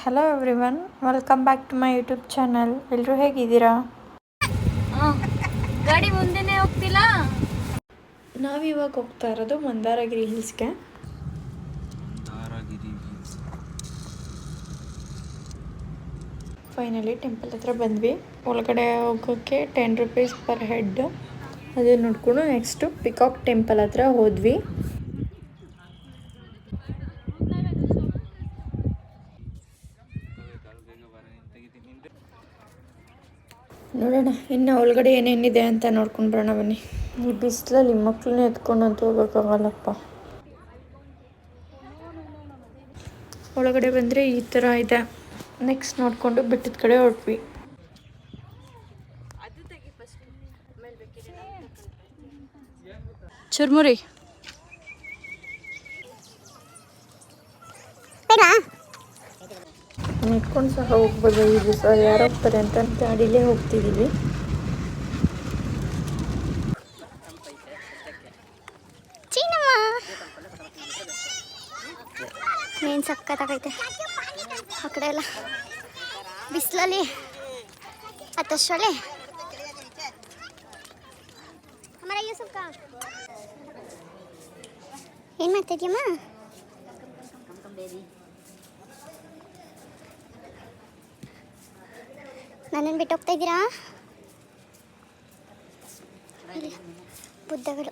Hello everyone, welcome back to my YouTube channel. ಎಲ್ಲರೂ ಹೇಗಿದ್ದೀರಾ? ಗಾಡಿ ಮುಂದೆನೇ ಹೋಗ್ತಿಲ್ಲ. ನಾವಿವಾಗ ಹೋಗ್ತಾ ಇರೋದು ಮಂದಾರಗಿರಿ ಹಿಲ್ಸ್ಗೆ. ಫೈನಲಿ ಟೆಂಪಲ್ ಹತ್ರ ಬಂದ್ವಿ. ಒಳಗಡೆ ಹೋಗೋಕ್ಕೆ 10 ರೂಪೀಸ್ ಪರ್ ಹೆಡ್. ಅದೇ ನೋಡ್ಕೊಂಡು ನೆಕ್ಸ್ಟು ಪಿಕಾಕ್ ಟೆಂಪಲ್ ಹತ್ರ ಹೋದ್ವಿ. ನೋಡೋಣ ಇನ್ನು ಒಳಗಡೆ ಏನೇನಿದೆ ಅಂತ ನೋಡ್ಕೊಂಡು ಬರೋಣ ಬನ್ನಿ. ಈ ಬಿಸಿಲಲ್ಲಿ ಮಕ್ಕಳನ್ನ ಎತ್ಕೊಂಡಂತೂ ಹೋಗೋಕ್ಕಾಗಲ್ಲಪ್ಪ. ಒಳಗಡೆ ಬಂದರೆ ಈ ಥರ ಇದೆ. ನೆಕ್ಸ್ಟ್ ನೋಡಿಕೊಂಡು ಬೆಟ್ಟದ ಕಡೆ ಹೊರಟ್ವಿ. ಚುರ್ಮುರಿ ನೆಟ್ಕೊಂಡು ಸಹ ಹೋಗ್ಬೋದು. ಈ ದಿವಸ ಯಾರು ಹೋಗ್ತಾರೆ ಅಂತ ಗಾಡಿಲೇ ಹೋಗ್ತಿದ್ದೀವಿ. ಏನು ಸಕ್ಕತ್ತಾಗೈತೆ. ಆ ಕಡೆ ಎಲ್ಲ ಬಿಸಿಲಲ್ಲಿ ಹತ್ತಷ್ಟರಲ್ಲೇ ಏನು ಮಾಡ್ತಿದ್ಯಮ್ಮ? ನನ್ನನ್ನು ಬಿಟ್ಟು ಹೋಗ್ತಾ ಇದ್ದೀರಾ? ಬುದ್ಧಗಳು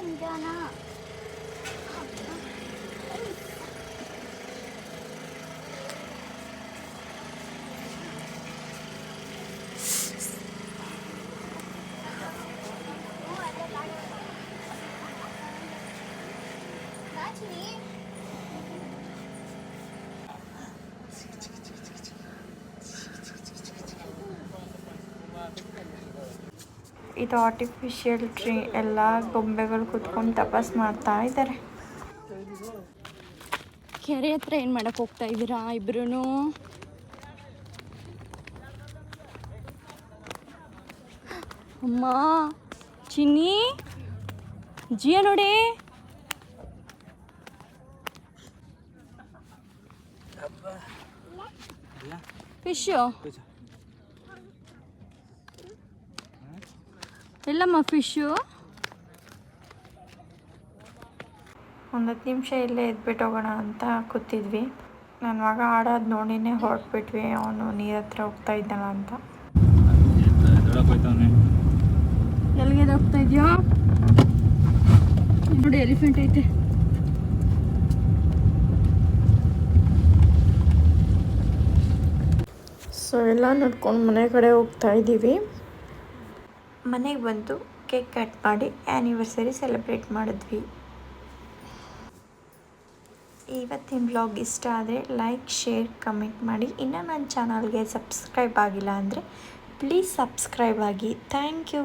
ನಿಧಾನ. ಇದು ಆರ್ಟಿಫಿಷಿಯಲ್ ಟ್ರೀ. ಎಲ್ಲ ಗೊಂಬೆಗಳು ಕುತ್ಕೊಂಡು ತಪಸ್ ಮಾಡ್ತಾ ಇದ್ದಾರೆ. ಕೆರೆ ಹತ್ರ ಏನು ಮಾಡಕ್ಕೆ ಹೋಗ್ತಾ ಇದ್ದೀರಾ ಇಬ್ರು? ಅಮ್ಮ ಚಿನ್ನಿ ಜಿಯ ನೋಡಿ. Fish Yellamma fish? ಒಂದು 10 ನಿಮಿಷ ಇಲ್ಲೇ ಎದ್ಬಿಟ್ಟು ಹೋಗೋಣ ಅಂತ ಕೂತಿದ್ವಿ. ನನ್ನ ಮಗ ಆಡೋದು ನೋಡಿನೇ ಹೊರಟ್ಬಿಟ್ವಿ. ಅವನು ನೀರ ಹತ್ರ ಹೋಗ್ತಾ ಇದ್ದಾನ ಅಂತ. ಎಲ್ಲಿಗೆ ಹೋಗ್ತಾ ಇದೆಯೋ ನೋಡಿ. ಎಲಿಫೆಂಟ್ ಐತೆ. ಸೊ ಎಲ್ಲ ನೋಡ್ಕೊಂಡು ಮನೆ ಕಡೆ ಹೋಗ್ತಾ ಇದ್ದೀವಿ. ಮನೆಗೆ ಬಂದು ಕೇಕ್ ಕಟ್ ಮಾಡಿ ಆ್ಯನಿವರ್ಸರಿ ಸೆಲೆಬ್ರೇಟ್ ಮಾಡಿದ್ವಿ. ಇವತ್ತಿನ ಬ್ಲಾಗ್ ಇಷ್ಟ ಆದರೆ ಲೈಕ್, ಶೇರ್, ಕಮೆಂಟ್ ಮಾಡಿ. ಇನ್ನು ನನ್ನ ಚಾನಲ್ಗೆ ಸಬ್ಸ್ಕ್ರೈಬ್ ಆಗಿಲ್ಲ ಅಂದರೆ ಪ್ಲೀಸ್ ಸಬ್ಸ್ಕ್ರೈಬ್ ಆಗಿ. Thank you.